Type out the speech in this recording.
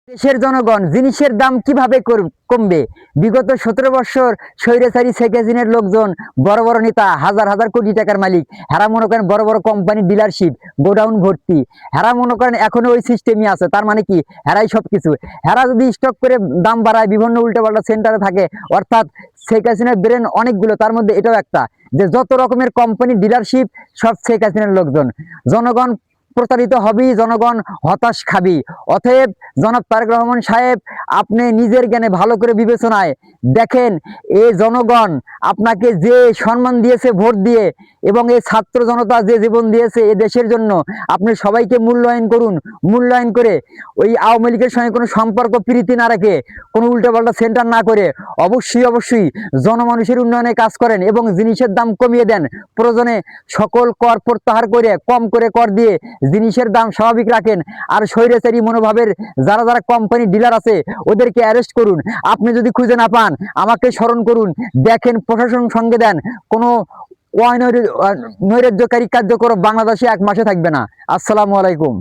দেশের জনগণ জিনিসের দাম কিভাবে কমবে? বিগত 17 বছর স্বৈরাচারী শেখ হাসিনার লোকজন, বড় বড় নেতা, হাজার হাজার কোটি টাকার মালিক, হেরা মনে করেন বড় বড় কোম্পানি ডিলারশিপ, গোডাউন ভর্তি, হেরা মনে করেন এখনো ওই সিস্টেমই আছে। তার মানে কি, হেরাই সবকিছু। হেরা যদি স্টক করে দাম বাড়ায়, বিভিন্ন উল্টোপাল্টা সেন্টারে থাকে, অর্থাৎ শেখ হাসিনার ব্রেন অনেকগুলো, তার মধ্যে এটাও একটা, যে যত রকমের কোম্পানি ডিলারশিপ সব শেখ হাসিনার লোকজন। জনগণ প্রতারিত হবেই, জনগণ হতাশ খাবি। অতএব জনাব তারেক রহমান সাহেব, আপনি নিজের জ্ঞানে ভালো করে বিবেচনায় দেখেন, এই জনগণ আপনাকে যে সম্মান দিয়েছে ভোট দিয়ে, এবং এই ছাত্র জনতা যে জীবন দিয়েছে এ দেশের জন্য, আপনি সবাইকে মূল্যায়ন করুন। মূল্যায়ন করে ওই আওয়ামী লীগের সঙ্গে কোনো সম্পর্ক প্রীতি না রেখে, কোনো উল্টোপাল্টা সেন্টার না করে, অবশ্যই জনমানুষের উন্নয়নে কাজ করেন এবং জিনিসের দাম কমিয়ে দেন। প্রয়োজনে সকল কর প্রত্যাহার করে, কম করে কর দিয়ে জিনিসের দাম স্বাভাবিক রাখেন। আর স্বৈরাচারী মনোভাবের যারা যারা কোম্পানি ডিলার আছে ওদেরকে অ্যারেস্ট করুন। আপনি যদি খুঁজে না পান, আমাকে স্মরণ করুন, দেখেন প্রশাসন সঙ্গে দেন। কোনো নৈরাজ্যকারী কার্যকর বাংলাদেশে 1 মাসে থাকবে না। আসসালামু আলাইকুম।